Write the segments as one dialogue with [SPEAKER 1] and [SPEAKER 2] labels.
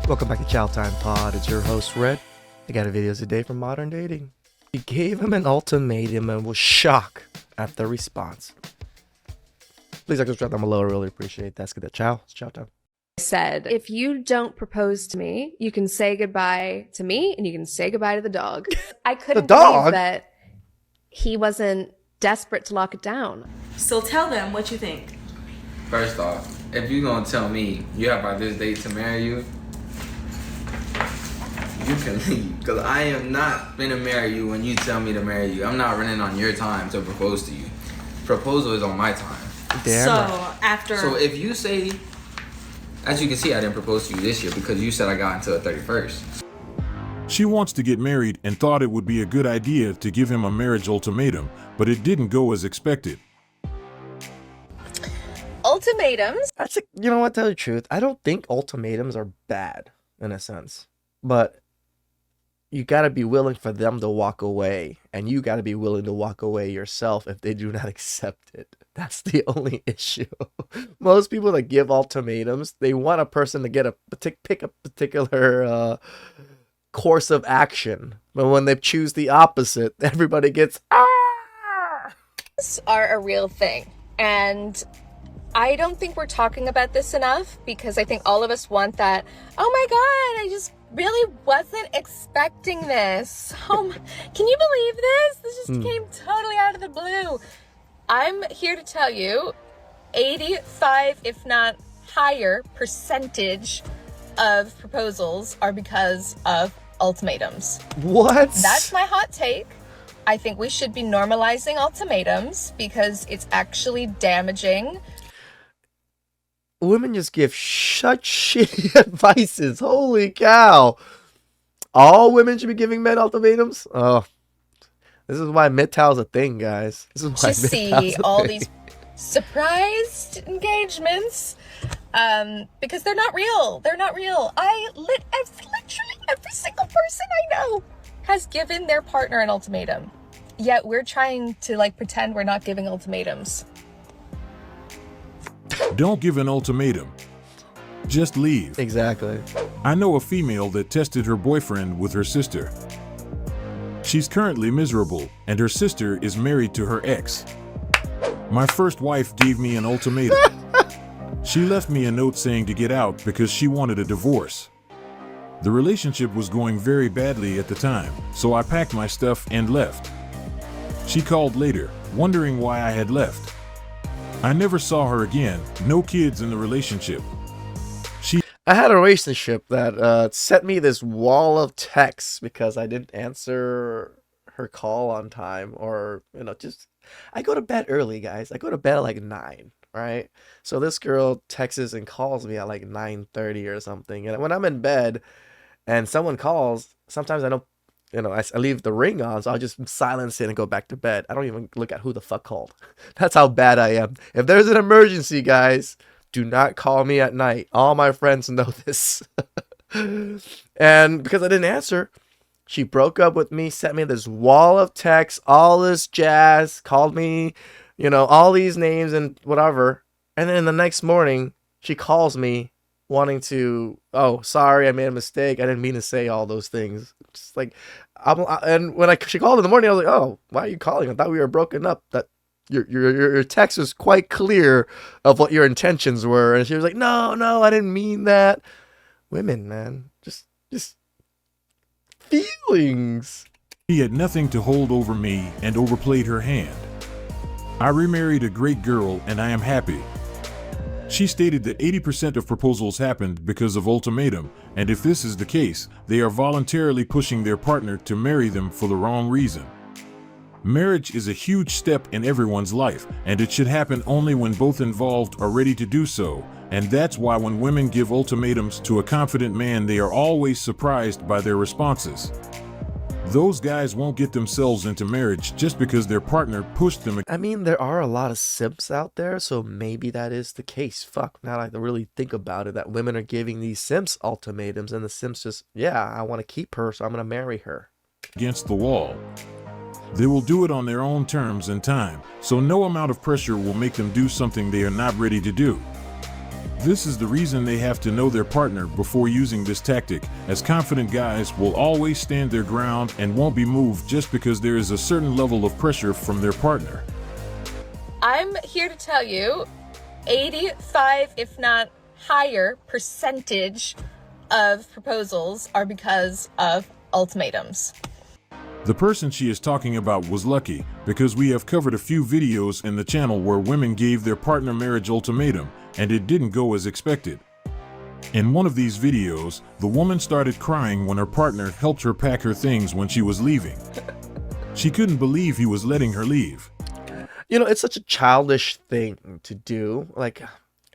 [SPEAKER 1] Welcome back to TheChowTimePod. It's your host, Red. I got a videos today from Modern Dating. He gave him an ultimatum and was shocked at the response. Please like subscribe down below. I really appreciate that. Let's get that. Ciao. It's chow time.
[SPEAKER 2] Said, if you don't propose to me, you can say goodbye to me and you can say goodbye to the dog. I couldn't believe that he wasn't desperate to lock it down.
[SPEAKER 3] So tell them what you think.
[SPEAKER 4] First off, if you're gonna tell me you have by this date to marry you, you can leave. Because I am not gonna marry you when you tell me to marry you. I'm not running on your time to propose to you. Proposal is on my time.
[SPEAKER 3] So
[SPEAKER 4] if you say, as you can see, I didn't propose to you this year because you said I got until the 31st.
[SPEAKER 5] She wants to get married and thought it would be a good idea to give him a marriage ultimatum, but it didn't go as expected.
[SPEAKER 2] Ultimatums?
[SPEAKER 1] You know what, tell you the truth, I don't think ultimatums are bad in a sense, but you gotta be willing for them to walk away, and you gotta be willing to walk away yourself if they do not accept it. That's the only issue. Most people that give ultimatums, they want a person to get pick a particular course of action, but when they choose the opposite, everybody gets
[SPEAKER 2] are a real thing, and I don't think we're talking about this enough because I think all of us want that. Oh my god, I just really wasn't expecting this. Can you believe this? This just came totally out of the blue. I'm here to tell you 85, if not higher, percentage of proposals are because of ultimatums.
[SPEAKER 1] What?
[SPEAKER 2] That's my hot take. I think we should be normalizing ultimatums because it's actually damaging.
[SPEAKER 1] Women just give such shitty advices. Holy cow. All women should be giving men ultimatums? Oh, this is why MGTOW's a thing, guys. This is why
[SPEAKER 2] to see all these surprised engagements because they're not real. They're not real. Literally every single person I know has given their partner an ultimatum. Yet we're trying to pretend we're not giving ultimatums.
[SPEAKER 5] Don't give an ultimatum. Just leave.
[SPEAKER 1] Exactly.
[SPEAKER 5] I know a female that tested her boyfriend with her sister. She's currently miserable, and her sister is married to her ex. My first wife gave me an ultimatum. She left me a note saying to get out because she wanted a divorce. The relationship was going very badly at the time, so I packed my stuff and left. She called later, wondering why I had left. I never saw her again, no kids in the relationship.
[SPEAKER 1] I had a relationship that sent me this wall of texts because I didn't answer her call on time, or, I go to bed early, guys. I go to bed at 9, right? So this girl texts and calls me at 9:30 or something. And when I'm in bed and someone calls, sometimes I don't, I leave the ring on, so I'll just silence it and go back to bed. I don't even look at who the fuck called. That's how bad I am. If there's an emergency, guys, do not call me at night. All my friends know this. And because I didn't answer, she broke up with me, sent me this wall of texts, all this jazz, called me, all these names and whatever. And then the next morning, she calls me wanting to, oh, sorry, I made a mistake. I didn't mean to say all those things. Just and when she called in the morning, I was like, oh, why are you calling? I thought we were broken up. That your text was quite clear of what your intentions were. And she was like, no, I didn't mean that. Women, man, just feelings.
[SPEAKER 5] She had nothing to hold over me and overplayed her hand. I remarried a great girl and I am happy. She stated that 80% of proposals happened because of ultimatum, and if this is the case, they are voluntarily pushing their partner to marry them for the wrong reason. Marriage is a huge step in everyone's life, and it should happen only when both involved are ready to do so, and that's why when women give ultimatums to a confident man, they are always surprised by their responses. Those guys won't get themselves into marriage just because their partner pushed them.
[SPEAKER 1] I mean, there are a lot of simps out there, so maybe that is the case. Fuck, now I really think about it, that women are giving these simps ultimatums, and the simps just, yeah, I want to keep her, so I'm going to marry her.
[SPEAKER 5] Against the wall. They will do it on their own terms and time, so no amount of pressure will make them do something they are not ready to do. This is the reason they have to know their partner before using this tactic, as confident guys will always stand their ground and won't be moved just because there is a certain level of pressure from their partner.
[SPEAKER 2] I'm here to tell you 85, if not higher, percentage of proposals are because of ultimatums.
[SPEAKER 5] The person she is talking about was lucky because we have covered a few videos in the channel where women gave their partner marriage ultimatum and it didn't go as expected. In one of these videos, the woman started crying when her partner helped her pack her things when she was leaving. She couldn't believe he was letting her leave.
[SPEAKER 1] You know, it's such a childish thing to do. Like,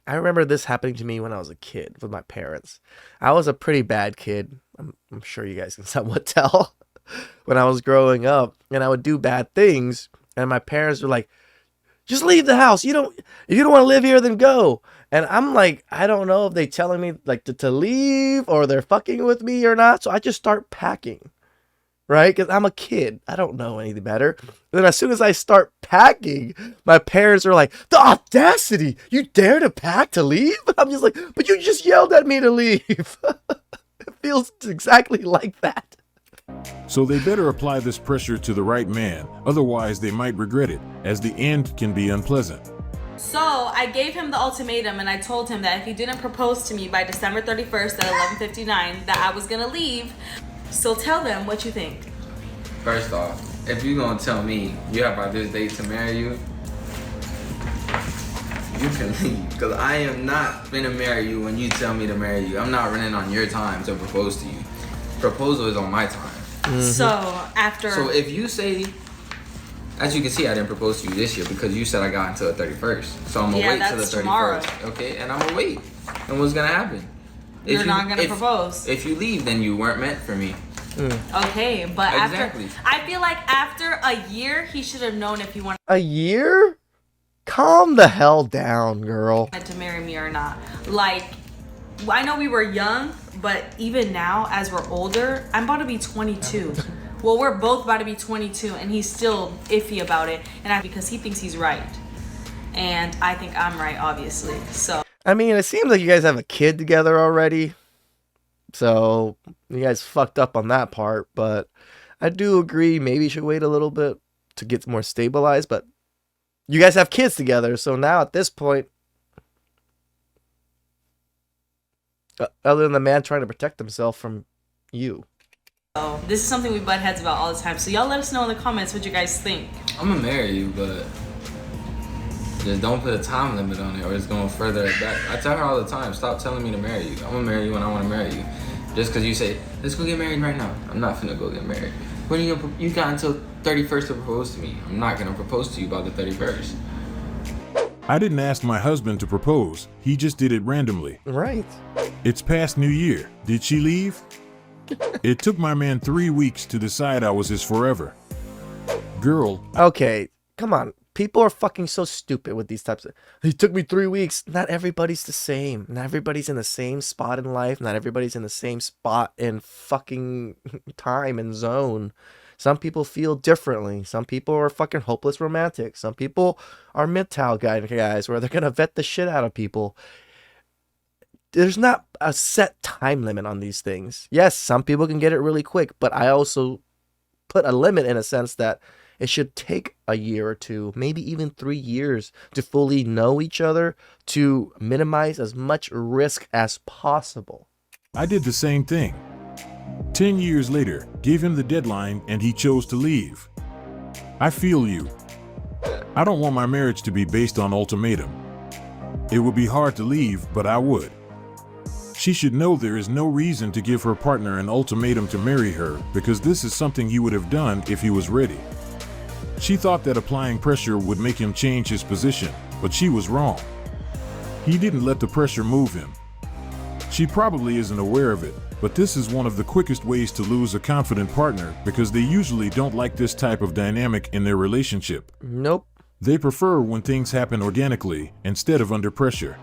[SPEAKER 1] I remember this happening to me when I was a kid with my parents. I was a pretty bad kid. I'm sure you guys can somewhat tell when I was growing up, and I would do bad things, and my parents were like, just leave the house. If you don't want to live here, then go. And I'm like, I don't know if they telling me like to leave or they're fucking with me or not. So I just start packing, right? Because I'm a kid. I don't know anything better. And then as soon as I start packing, my parents are like, the audacity! You dare to pack to leave? I'm just like, but you just yelled at me to leave. It feels exactly like that.
[SPEAKER 5] So they better apply this pressure to the right man, otherwise they might regret it, as the end can be unpleasant.
[SPEAKER 3] So I gave him the ultimatum and I told him that if he didn't propose to me by December 31st at 11:59, that I was gonna leave. So tell them what you think.
[SPEAKER 4] First off, if you're gonna tell me you have by this date to marry you, you can leave. Because I am not gonna marry you when you tell me to marry you. I'm not running on your time to propose to you. Proposal is on my time.
[SPEAKER 3] So after.
[SPEAKER 4] So if you say, as you can see, I didn't propose to you this year because you said I got until the 31st. So I'm gonna wait till the 31st.
[SPEAKER 3] Tomorrow.
[SPEAKER 4] Okay, and I'm gonna wait. And what's gonna happen?
[SPEAKER 3] You're not gonna propose.
[SPEAKER 4] If you leave, then you weren't meant for me.
[SPEAKER 3] Okay, but
[SPEAKER 4] Exactly.
[SPEAKER 3] I feel like after a year, he should have known if he wanted
[SPEAKER 1] A year? Calm the hell down, girl.
[SPEAKER 3] to marry me or not. Like, I know we were young, but even now, as we're older, I'm about to be 22. Well, we're both about to be 22, and he's still iffy about it, because he thinks he's right, and I think I'm right, obviously. So
[SPEAKER 1] I mean, it seems like you guys have a kid together already. So you guys fucked up on that part, but I do agree maybe you should wait a little bit to get more stabilized, but you guys have kids together, so now at this point, other than the man trying to protect himself from you.
[SPEAKER 3] So this is something we butt heads about all the time. So y'all let us know in the comments what you guys think.
[SPEAKER 4] I'm gonna marry you, but just don't put a time limit on it or it's going further back. I tell her all the time, stop telling me to marry you. I'm gonna marry you when I want to marry you. Just because you say, let's go get married right now. I'm not finna go get married. When are you got until 31st to propose to me. I'm not gonna propose to you by the 31st.
[SPEAKER 5] I didn't ask my husband to propose, he just did it randomly.
[SPEAKER 1] Right.
[SPEAKER 5] It's past New Year. Did she leave? It took my man 3 weeks to decide I was his forever. Girl,
[SPEAKER 1] Okay, come on. People are fucking so stupid with these types of... It took me 3 weeks. Not everybody's the same. Not everybody's in the same spot in life. Not everybody's in the same spot in fucking time and zone. Some people feel differently. Some people are fucking hopeless romantics. Some people are MGTOW guys where they're gonna vet the shit out of people. There's not a set time limit on these things. Yes, some people can get it really quick, but I also put a limit in a sense that it should take a year or two, maybe even 3 years to fully know each other, to minimize as much risk as possible.
[SPEAKER 5] I did the same thing. 10 years later, gave him the deadline and he chose to leave. I feel you. I don't want my marriage to be based on ultimatum. It would be hard to leave, but I would. She should know there is no reason to give her partner an ultimatum to marry her because this is something he would have done if he was ready. She thought that applying pressure would make him change his position, but she was wrong. He didn't let the pressure move him. She probably isn't aware of it, but this is one of the quickest ways to lose a confident partner because they usually don't like this type of dynamic in their relationship.
[SPEAKER 1] Nope.
[SPEAKER 5] They prefer when things happen organically instead of under pressure.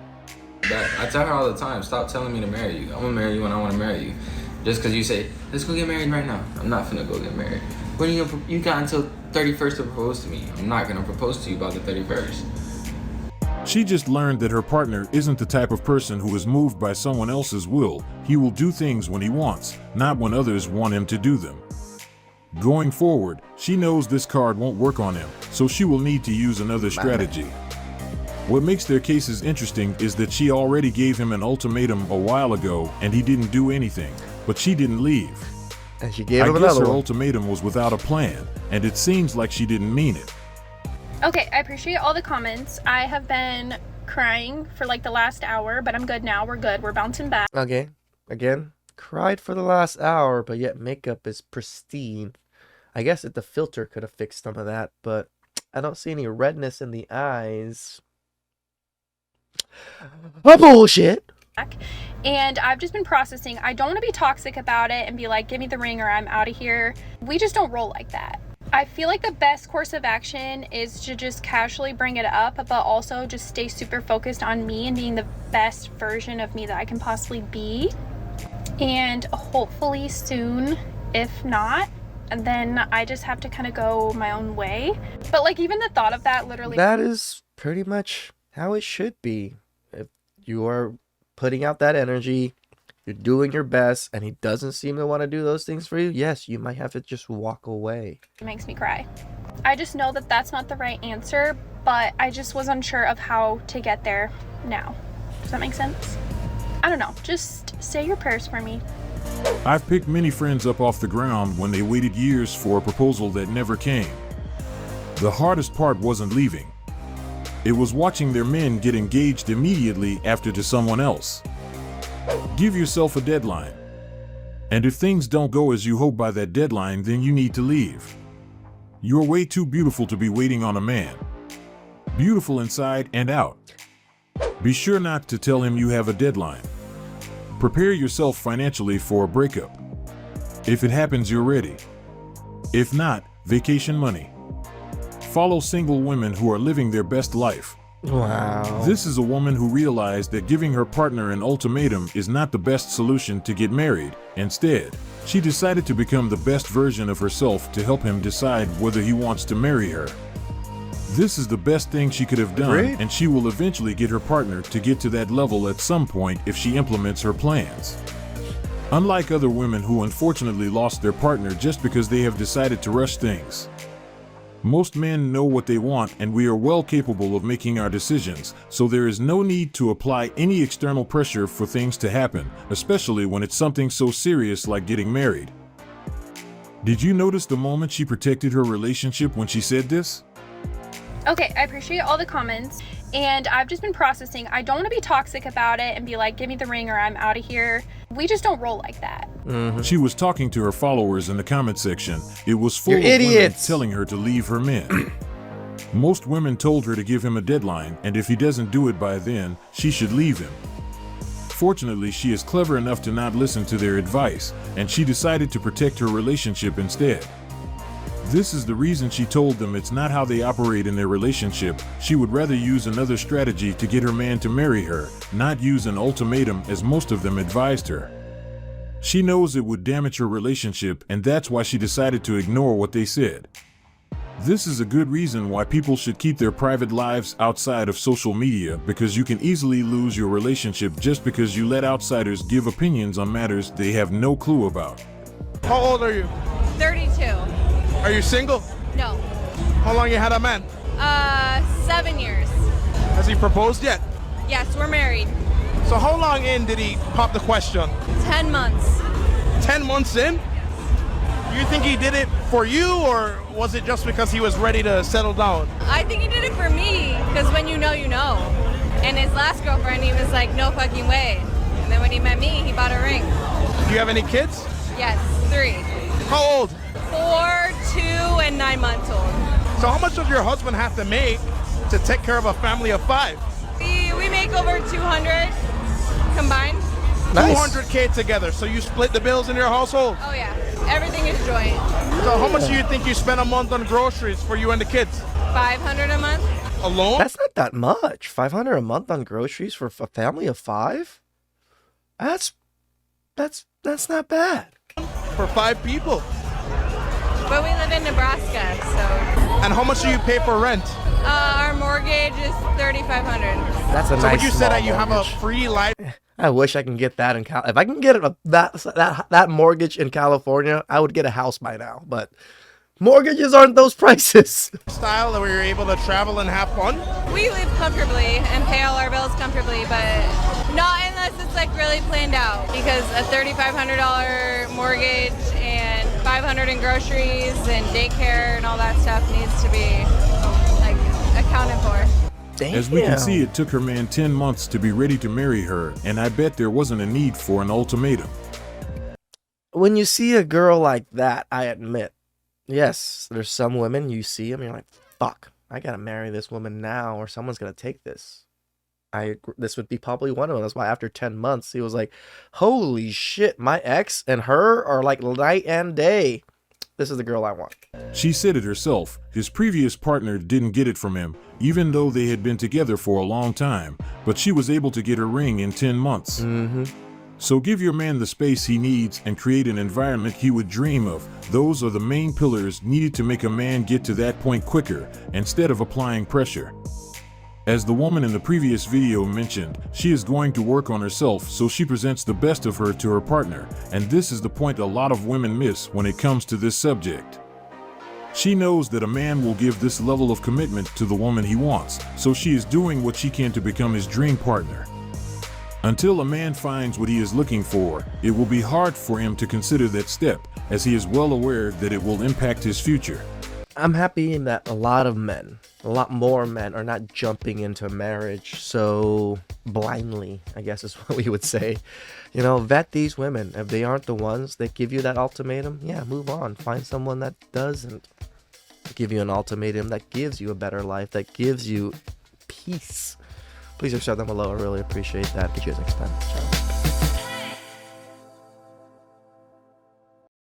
[SPEAKER 4] I tell her all the time, stop telling me to marry you. I'm gonna marry you when I want to marry you. Just because you say, let's go get married right now. I'm not finna go get married. When you got until 31st to propose to me. I'm not gonna propose to you by the 31st.
[SPEAKER 5] She just learned that her partner isn't the type of person who is moved by someone else's will. He will do things when he wants, not when others want him to do them. Going forward, she knows this card won't work on him, so she will need to use another strategy. What makes their cases interesting is that she already gave him an ultimatum a while ago and he didn't do anything, but she didn't leave.
[SPEAKER 1] And she gave him
[SPEAKER 5] I guess
[SPEAKER 1] another
[SPEAKER 5] her
[SPEAKER 1] one.
[SPEAKER 5] ultimatum was without a plan, and it seems like she didn't mean it.
[SPEAKER 6] Okay, I appreciate all the comments. I have been crying for like the last hour, but I'm good now. We're good. We're bouncing back.
[SPEAKER 1] Okay, again, cried for the last hour, but yet makeup is pristine. I guess the filter could have fixed some of that, but I don't see any redness in the eyes. Bullshit!
[SPEAKER 6] And I've just been processing. I don't want to be toxic about it and be like, give me the ring or I'm out of here. We just don't roll like that. I feel like the best course of action is to just casually bring it up, but also just stay super focused on me and being the best version of me that I can possibly be. And hopefully soon, if not, then I just have to kind of go my own way. But like even the thought of that literally...
[SPEAKER 1] That is pretty much how it should be. If you are putting out that energy, you're doing your best, and he doesn't seem to want to do those things for you, yes, you might have to just walk away.
[SPEAKER 6] It makes me cry. I just know that that's not the right answer, but I just was unsure of how to get there now. Does that make sense? I don't know. Just say your prayers for me.
[SPEAKER 5] I've picked many friends up off the ground when they waited years for a proposal that never came. The hardest part wasn't leaving. It was watching their men get engaged immediately after to someone else. Give yourself a deadline. And if things don't go as you hope by that deadline, then you need to leave. You're way too beautiful to be waiting on a man. Beautiful inside and out. Be sure not to tell him you have a deadline. Prepare yourself financially for a breakup. If it happens, you're ready. If not, vacation money. Follow single women who are living their best life.
[SPEAKER 1] Wow.
[SPEAKER 5] This is a woman who realized that giving her partner an ultimatum is not the best solution to get married. Instead, she decided to become the best version of herself to help him decide whether he wants to marry her. This is the best thing she could have done,
[SPEAKER 1] Agreed.
[SPEAKER 5] and she will eventually get her partner to get to that level at some point if she implements her plans. Unlike other women who unfortunately lost their partner just because they have decided to rush things. Most men know what they want, and we are well capable of making our decisions, so there is no need to apply any external pressure for things to happen, especially when it's something so serious like getting married. Did you notice the moment she protected her relationship when she said this?
[SPEAKER 6] Okay, I appreciate all the comments, and I've just been processing. I don't want to be toxic about it and be like, give me the ring or I'm out of here. We just don't roll like that.
[SPEAKER 5] She was talking to her followers in the comment section. It was full
[SPEAKER 1] You're
[SPEAKER 5] of women
[SPEAKER 1] idiots.
[SPEAKER 5] telling her to leave her men. Most women told her to give him a deadline, and if he doesn't do it by then, she should leave him. Fortunately, she is clever enough to not listen to their advice, and she decided to protect her relationship instead. This is the reason she told them it's not how they operate in their relationship. She would rather use another strategy to get her man to marry her, not use an ultimatum as most of them advised her. She knows it would damage her relationship, and that's why she decided to ignore what they said. This is a good reason why people should keep their private lives outside of social media, because you can easily lose your relationship just because you let outsiders give opinions on matters they have no clue about.
[SPEAKER 7] How old are you?
[SPEAKER 8] 32.
[SPEAKER 7] Are you single?
[SPEAKER 8] No.
[SPEAKER 7] How long you had a man?
[SPEAKER 8] 7 years.
[SPEAKER 7] Has he proposed yet?
[SPEAKER 8] Yes, we're married.
[SPEAKER 7] So how long in did he pop the question?
[SPEAKER 8] 10 months.
[SPEAKER 7] 10 months in? You think he did it for you, or was it just because he was ready to settle down?
[SPEAKER 8] I think he did it for me, because when you know, you know. And his last girlfriend, he was like, no fucking way. And then when he met me, he bought a ring.
[SPEAKER 7] Do you have any kids?
[SPEAKER 8] Yes, 3.
[SPEAKER 7] How old?
[SPEAKER 8] 4, 2, and 9 months old.
[SPEAKER 7] So how much does your husband have to make to take care of a family of 5?
[SPEAKER 8] We make over 200 combined.
[SPEAKER 1] Nice.
[SPEAKER 7] 200K together, so you split the bills in your household.
[SPEAKER 8] Oh yeah, everything is joint.
[SPEAKER 7] So how much do you think you spend a month on groceries for you and the kids?
[SPEAKER 8] 500 a month.
[SPEAKER 7] Alone?
[SPEAKER 1] That's not that much. $500 a month on groceries for a family of 5? That's not bad.
[SPEAKER 7] For 5 people.
[SPEAKER 8] But we live in Nebraska, so
[SPEAKER 7] And how much do you pay for rent?
[SPEAKER 8] Our mortgage is $3,500.
[SPEAKER 1] That's a
[SPEAKER 7] So
[SPEAKER 1] nice
[SPEAKER 7] would you say
[SPEAKER 1] small
[SPEAKER 7] that you have a
[SPEAKER 1] mortgage.
[SPEAKER 7] free life?
[SPEAKER 1] I wish I can get that in Cal. If I can get that mortgage in California, I would get a house by now. But mortgages aren't those prices.
[SPEAKER 7] Style where you're able to travel and have fun?
[SPEAKER 8] We live comfortably and pay all our bills comfortably, but not unless it's like really planned out. Because a $3,500 mortgage and $500 in groceries and daycare and all that stuff needs to be like accounted for.
[SPEAKER 1] Damn.
[SPEAKER 5] As we can see, it took her man 10 months to be ready to marry her, and I bet there wasn't a need for an ultimatum.
[SPEAKER 1] When you see a girl like that, I admit, yes, there's some women you see them, you're like, fuck, I gotta marry this woman now, or someone's gonna take this. This would be probably one of them. That's why after 10 months, he was like, holy shit, my ex and her are like night and day. This is the girl I want.
[SPEAKER 5] She said it herself. His previous partner didn't get it from him, even though they had been together for a long time, but she was able to get her ring in 10 months. So give your man the space he needs and create an environment he would dream of. Those are the main pillars needed to make a man get to that point quicker, instead of applying pressure. As the woman in the previous video mentioned, she is going to work on herself so she presents the best of her to her partner, and this is the point a lot of women miss when it comes to this subject. She knows that a man will give this level of commitment to the woman he wants, so she is doing what she can to become his dream partner. Until a man finds what he is looking for, it will be hard for him to consider that step, as he is well aware that it will impact his future.
[SPEAKER 1] I'm happy that a lot more men are not jumping into marriage so blindly, I guess is what we would say. You know, vet these women. If they aren't the ones that give you that ultimatum, yeah, move on. Find someone that doesn't give you an ultimatum, that gives you a better life, that gives you peace. Please accept them below. I really appreciate that. Catch you guys next time. Ciao.